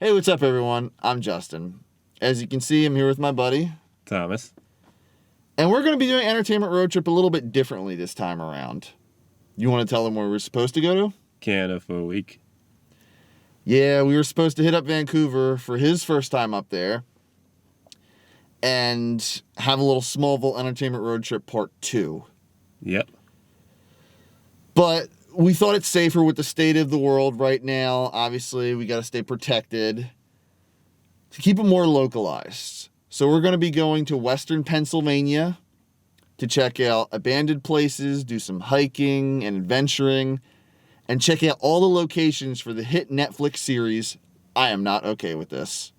Hey, what's up, everyone? I'm Justin. As you can see, I'm here with my buddy, Thomas. And we're going to be doing Entertainment Road Trip a little bit differently this time around. You want to tell them where we're supposed to go to? Canada for a week. Yeah, we were supposed to hit up Vancouver for his first time up there and have a little Smallville Entertainment Road Trip Part 2. Yep. But we thought it's safer with the state of the world right now. Obviously, we got to stay protected to keep it more localized. So we're going to be going to Western Pennsylvania to check out abandoned places, do some hiking and adventuring, and check out all the locations for the hit Netflix series, I Am Not Okay With This.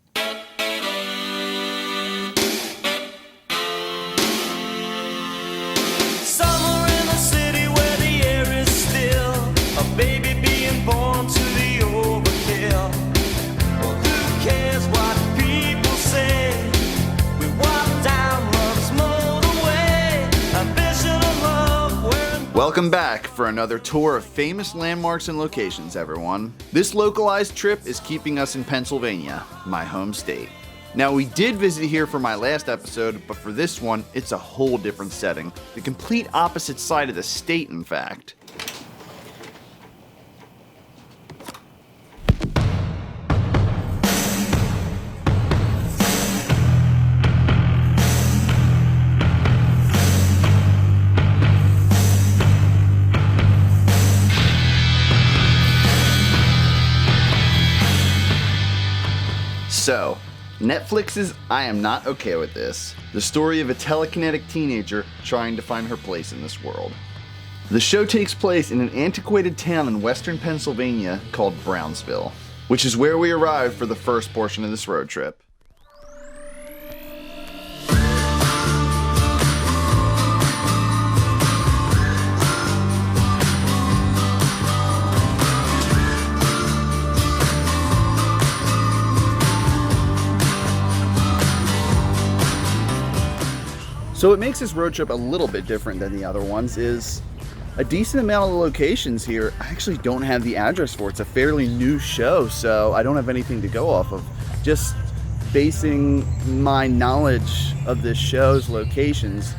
Baby being born to the overkill. Well, who cares what people say? We walk down love's motorway. Ambition of love. Welcome back for another tour of famous landmarks and locations, everyone. This localized trip is keeping us in Pennsylvania, my home state. Now, we did visit here for my last episode, but for this one, it's a whole different setting. The complete opposite side of the state, in fact. So, Netflix's I Am Not Okay With This, the story of a telekinetic teenager trying to find her place in this world. The show takes place in an antiquated town in western Pennsylvania called Brownsville, which is where we arrived for the first portion of this road trip. So what makes this road trip a little bit different than the other ones is a decent amount of the locations here I actually don't have the address for. It's a fairly new show, so I don't have anything to go off of. Just basing my knowledge of this show's locations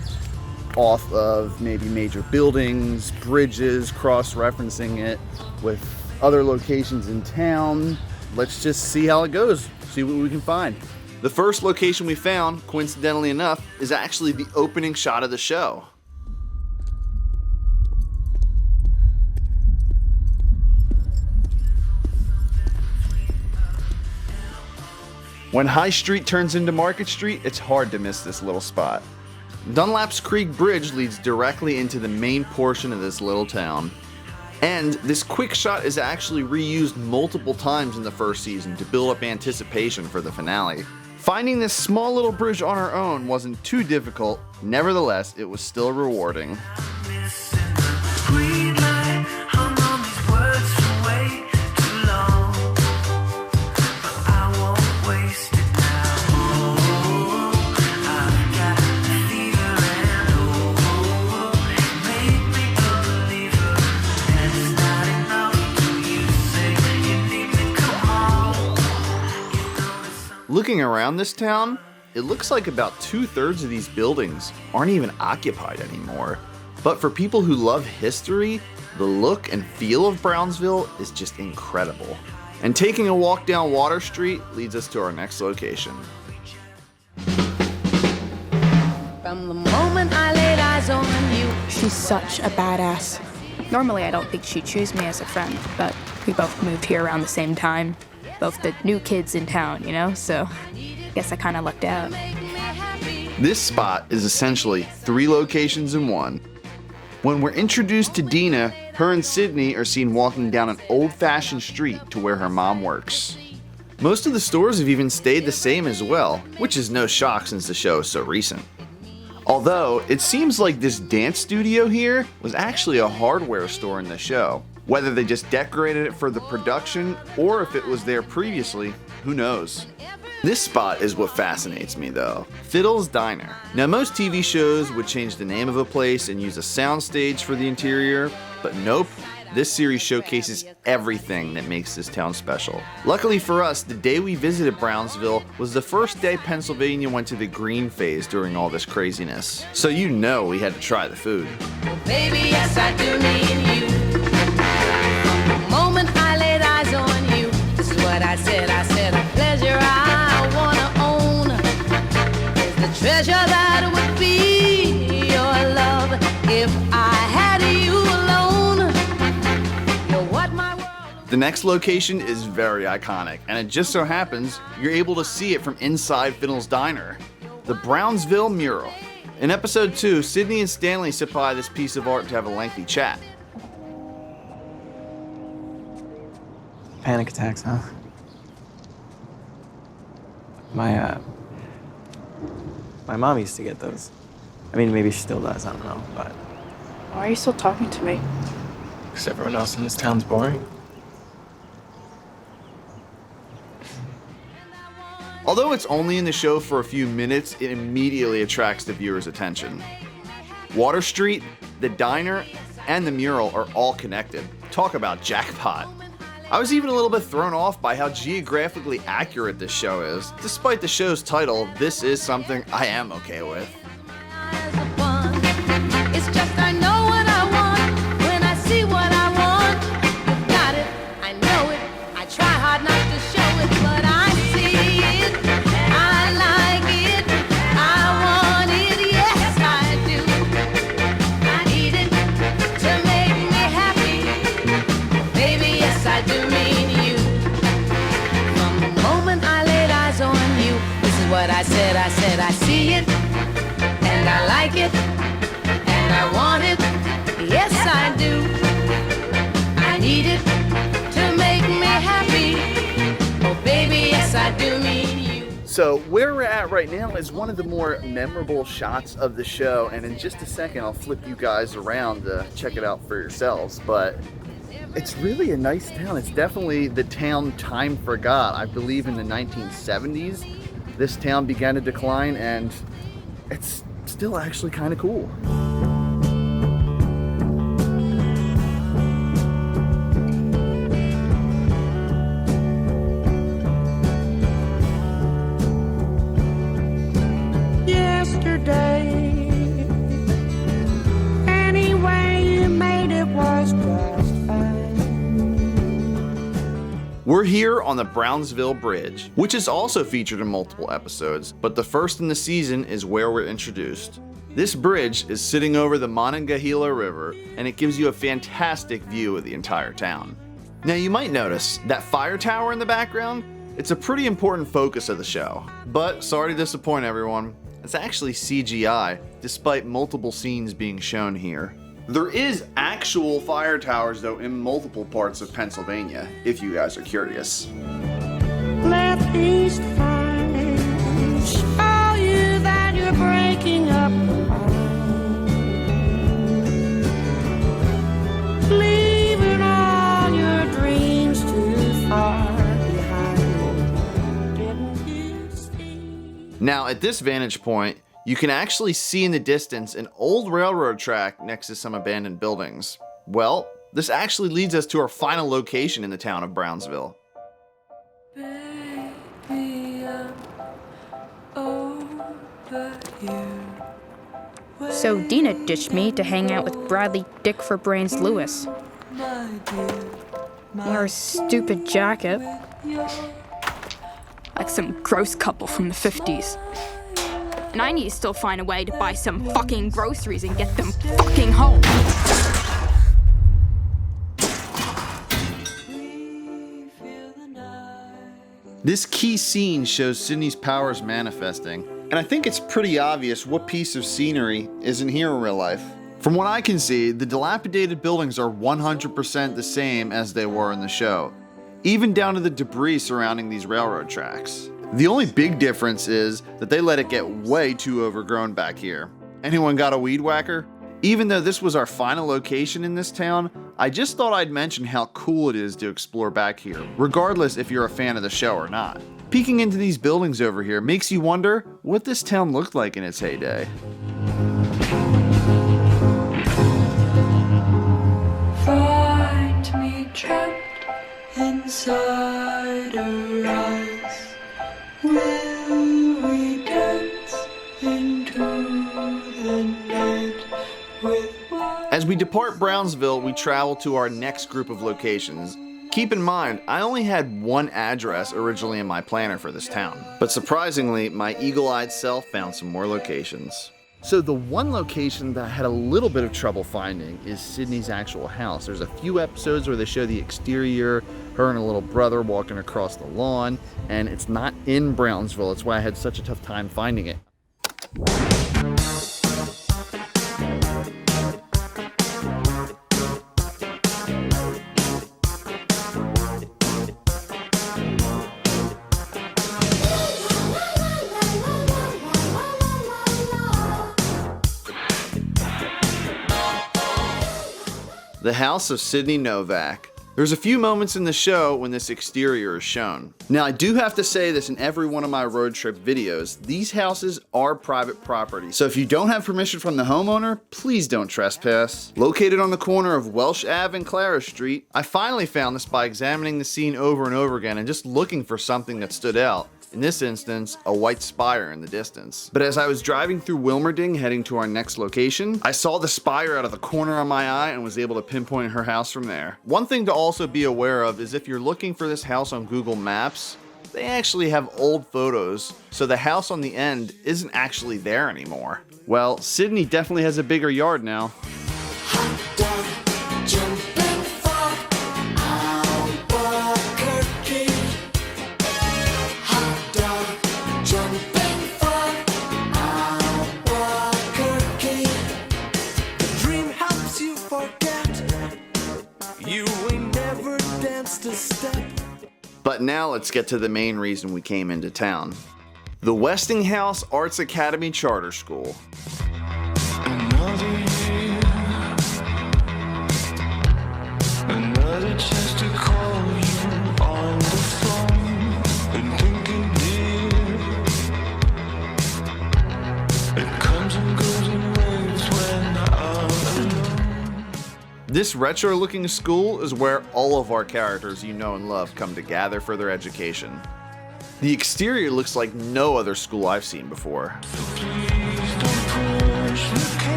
off of maybe major buildings, bridges, cross-referencing it with other locations in town. Let's just see how it goes, see what we can find. The first location we found, coincidentally enough, is actually the opening shot of the show. When High Street turns into Market Street, it's hard to miss this little spot. Dunlap's Creek Bridge leads directly into the main portion of this little town. And this quick shot is actually reused multiple times in the first season to build up anticipation for the finale. Finding this small little bridge on our own wasn't too difficult, nevertheless, it was still rewarding. Looking around this town, it looks like about 2/3 of these buildings aren't even occupied anymore. But for people who love history, the look and feel of Brownsville is just incredible. And taking a walk down Water Street leads us to our next location. From the moment I laid eyes on you. She's such a badass. Normally I don't think she'd choose me as a friend, but we both moved here around the same time. Both the new kids in town, you know, so guess I kind of lucked out. This spot is essentially 3 locations in one. When we're introduced to Dina, her and Sydney are seen walking down an old-fashioned street to where her mom works. Most of the stores have even stayed the same as well, which is no shock since the show is so recent. Although, it seems like this dance studio here was actually a hardware store in the show. Whether they just decorated it for the production or if it was there previously, who knows? This spot is what fascinates me though. Fiddle's Diner. Now most TV shows would change the name of a place and use a soundstage for the interior, but nope, this series showcases everything that makes this town special. Luckily for us, the day we visited Brownsville was the first day Pennsylvania went to the green phase during all this craziness. So you know we had to try the food. Baby, yes, I do mean you. From the moment I laid eyes on you, this is what I said, a pleasure I wanna own is the treasure that would be your love if I had you alone. You're what my world. The next location is very iconic, and it just so happens you're able to see it from inside Fiddle's Diner, the Brownsville mural. In episode 2, Sydney and Stanley sit by this piece of art to have a lengthy chat. Panic attacks, huh? My mom used to get those. I mean, maybe she still does, I don't know, but... Why are you still talking to me? Because everyone else in this town's boring. Although it's only in the show for a few minutes, it immediately attracts the viewer's attention. Water Street, the diner, and the mural are all connected. Talk about jackpot. I was even a little bit thrown off by how geographically accurate this show is. Despite the show's title, this is something I am okay with. It's just I know what I want when I see what I want. You've got it, I know it. I try hard not to show it, but I see it. I like it. I want it. Yes, I do. I need it to make me happy. Baby, yes, I do mean you. From the moment I laid eyes on you, this is what I said, I see it. And I like it. I want it, yes I do. I need it to make me happy. Oh baby, yes I do mean you. So where we're at right now is one of the more memorable shots of the show, and in just a second I'll flip you guys around to check it out for yourselves. But it's really a nice town. It's definitely the town time forgot. I believe in the 1970s this town began to decline, and it's still actually kind of cool. We're here on the Brownsville Bridge, which is also featured in multiple episodes, but the first in the season is where we're introduced. This bridge is sitting over the Monongahela River, and it gives you a fantastic view of the entire town. Now you might notice that fire tower in the background. It's a pretty important focus of the show, but sorry to disappoint everyone, it's actually CGI, despite multiple scenes being shown here. There is actual fire towers though in multiple parts of Pennsylvania, if you guys are curious. Left East fires, show you that you're breaking up the line. Leaving all your dreams too far behind. Didn't you see? Now at this vantage point, you can actually see in the distance an old railroad track next to some abandoned buildings. Well, this actually leads us to our final location in the town of Brownsville. Baby, I'm over you. So Dina ditched me to hang out with Bradley Dick for Brains Lewis. My dear, Wear a stupid jacket, like some gross couple from the 50s. And I need to still find a way to buy some fucking groceries and get them fucking home. This key scene shows Sydney's powers manifesting, and I think it's pretty obvious what piece of scenery isn't here in real life. From what I can see, the dilapidated buildings are 100% the same as they were in the show, even down to the debris surrounding these railroad tracks. The only big difference is that they let it get way too overgrown back here. Anyone got a weed whacker? Even though this was our final location in this town, I just thought I'd mention how cool it is to explore back here, regardless if you're a fan of the show or not. Peeking into these buildings over here makes you wonder what this town looked like in its heyday. Fire. As we depart Brownsville, we travel to our next group of locations. Keep in mind, I only had one address originally in my planner for this town, but surprisingly, my eagle-eyed self found some more locations. So the one location that I had a little bit of trouble finding is Sydney's actual house. There's a few episodes where they show the exterior, her and her little brother walking across the lawn, and it's not in Brownsville. That's why I had such a tough time finding it. The house of Sydney Novak. There's a few moments in the show when this exterior is shown. Now I do have to say this in every one of my road trip videos, these houses are private property. So if you don't have permission from the homeowner, please don't trespass. Located on the corner of Welsh Ave and Clara Street, I finally found this by examining the scene over and over again and just looking for something that stood out. In this instance, a white spire in the distance. But as I was driving through Wilmerding heading to our next location, I saw the spire out of the corner of my eye and was able to pinpoint her house from there. One thing to also be aware of is if you're looking for this house on Google Maps, they actually have old photos, so the house on the end isn't actually there anymore. Well, Sydney definitely has a bigger yard now. But now let's get to the main reason we came into town. The Westinghouse Arts Academy Charter School. Another year, another chance to call you on the phone and thinking, dear, it comes and goes in waves when I'm alone. This retro looking school is where all of our characters you know and love come to gather for their education. The exterior looks like no other school I've seen before.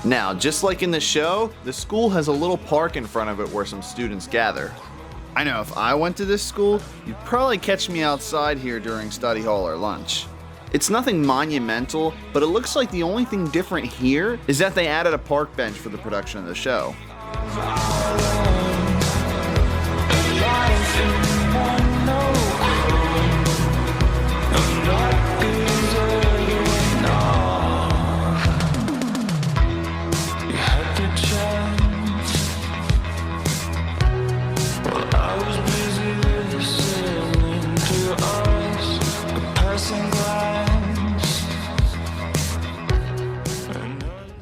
Now, just like in the show, the school has a little park in front of it where some students gather. I know if I went to this school, you'd probably catch me outside here during study hall or lunch. It's nothing monumental, but it looks like the only thing different here is that they added a park bench for the production of the show.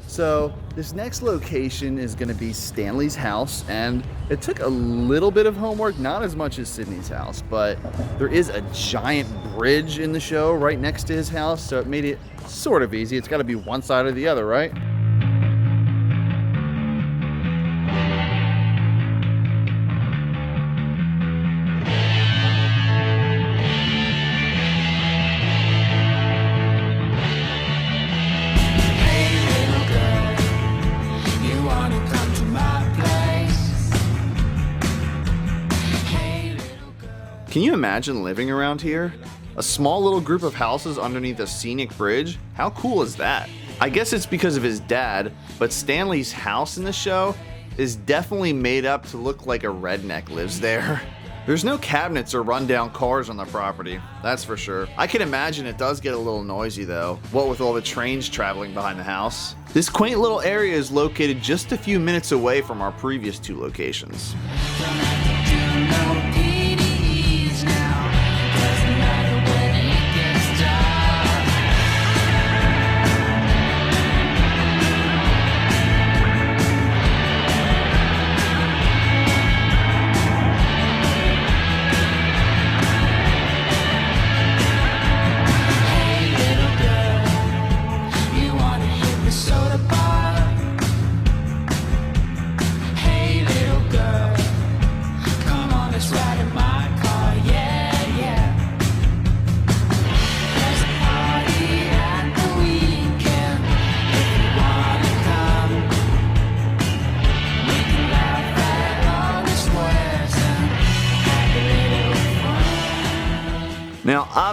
So this next location is going to be Stanley's house, and it took a little bit of homework, not as much as Sydney's house, but there is a giant bridge in the show right next to his house, so it made it sort of easy. It's got to be one side or the other, right? Can you imagine living around here? A small little group of houses underneath a scenic bridge? How cool is that? I guess it's because of his dad, but Stanley's house in the show is definitely made up to look like a redneck lives there. There's no cabinets or rundown cars on the property, that's for sure. I can imagine it does get a little noisy though, what with all the trains traveling behind the house. This quaint little area is located just a few minutes away from our previous two locations.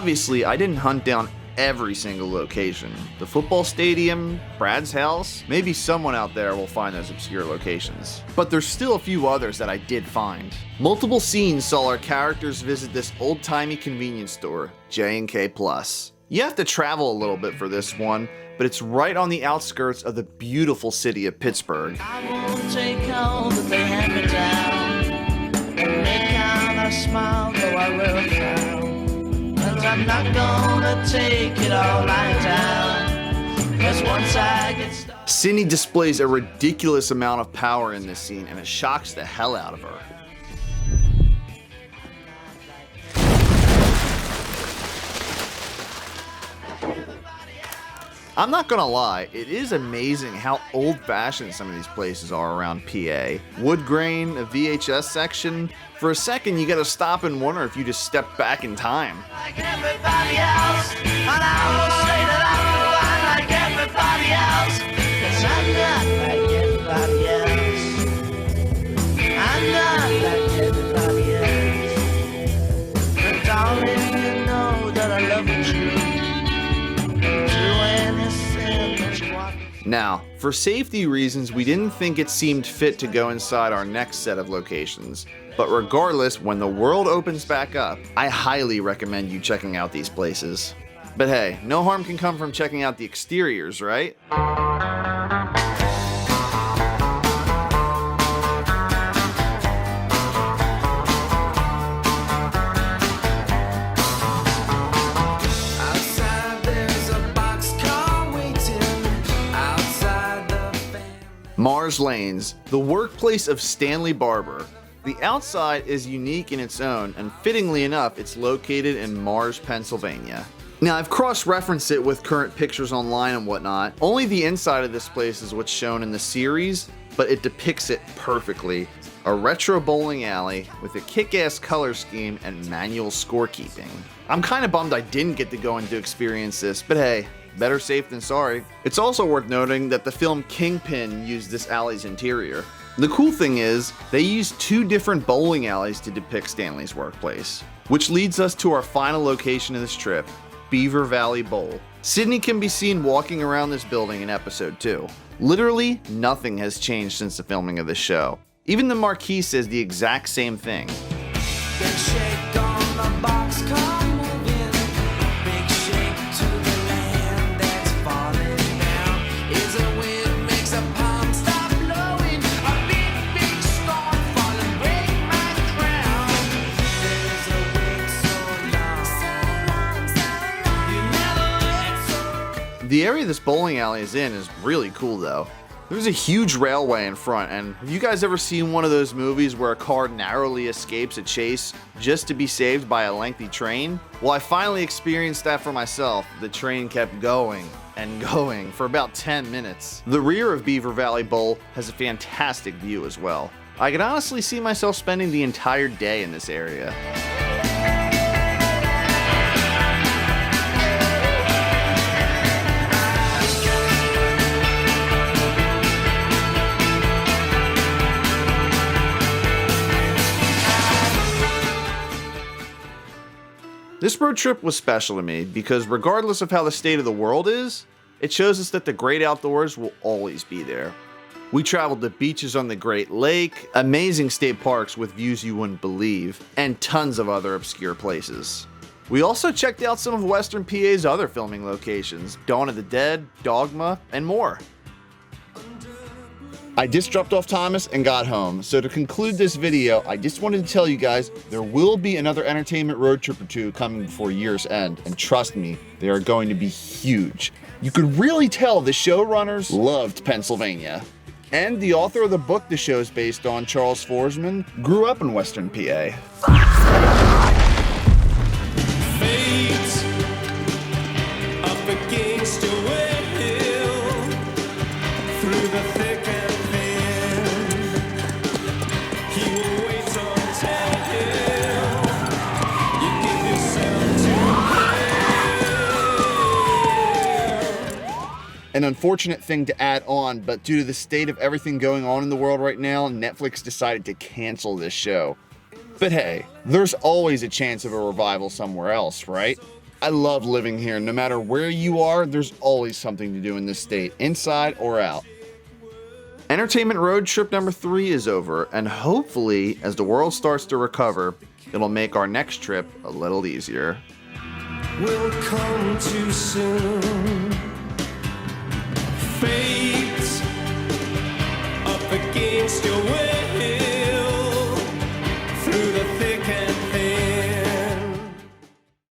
Obviously, I didn't hunt down every single location. The football stadium, Brad's house, maybe someone out there will find those obscure locations. But there's still a few others that I did find. Multiple scenes saw our characters visit this old-timey convenience store, J&K Plus. You have to travel a little bit for this one, but it's right on the outskirts of the beautiful city of Pittsburgh. I won't take all that they hand me down. And make out I smile, though I will frown. 'Cause I'm not gonna take it all lying down. 'Cause once I get started. Sydney displays a ridiculous amount of power in this scene, and it shocks the hell out of her. I'm not gonna lie, it is amazing how old-fashioned some of these places are around PA. Wood grain, a VHS section. For a second, you gotta stop and wonder if you just stepped back in time. Like everybody else, and I will say that I feel fine like everybody else. 'Cause I'm not like everybody else. I'm not like everybody else. But darling, you know that I love you true. Now, for safety reasons, we didn't think it seemed fit to go inside our next set of locations. But regardless, when the world opens back up, I highly recommend you checking out these places. But hey, no harm can come from checking out the exteriors, right? Mars Lanes, the workplace of Stanley Barber. The outside is unique in its own, and fittingly enough, it's located in Mars, Pennsylvania. Now, I've cross-referenced it with current pictures online and whatnot. Only the inside of this place is what's shown in the series, but it depicts it perfectly. A retro bowling alley with a kick-ass color scheme and manual scorekeeping. I'm kind of bummed I didn't get to go in to experience this, but hey, better safe than sorry. It's also worth noting that the film Kingpin used this alley's interior. The cool thing is, they used 2 different bowling alleys to depict Stanley's workplace. Which leads us to our final location of this trip, Beaver Valley Bowl. Sydney can be seen walking around this building in episode 2. Literally, nothing has changed since the filming of this show. Even the marquee says the exact same thing. Big shake on the boxcar moving. Big shake to the land that's falling down. Is a wind makes a palm stop blowing. A big, big storm falling, break my crown. There's a wait so long. You never wait so long. The area this bowling alley is in is really cool though. There's a huge railway in front, and have you guys ever seen one of those movies where a car narrowly escapes a chase just to be saved by a lengthy train? Well, I finally experienced that for myself. The train kept going and going for about 10 minutes. The rear of Beaver Valley Bowl has a fantastic view as well. I could honestly see myself spending the entire day in this area. This road trip was special to me because regardless of how the state of the world is, it shows us that the great outdoors will always be there. We traveled to beaches on the Great Lake, amazing state parks with views you wouldn't believe, and tons of other obscure places. We also checked out some of Western PA's other filming locations, Dawn of the Dead, Dogma, and more. I just dropped off Thomas and got home, so to conclude this video, I just wanted to tell you guys there will be another entertainment road trip or 2 coming before year's end, and trust me, they are going to be huge. You could really tell the showrunners loved Pennsylvania. And the author of the book the show is based on, Charles Forsman, grew up in Western PA. Fate up against your will through the thick and thin. He will wait until you give yourself to him. An unfortunate thing to add on, but due to the state of everything going on in the world right now, Netflix decided to cancel this show. But hey, there's always a chance of a revival somewhere else, right? I love living here. No matter where you are, there's always something to do in this state, inside or out. Entertainment road trip number 3 is over, and hopefully, as the world starts to recover, it'll make our next trip a little easier. Will come too soon. Fate up against your will.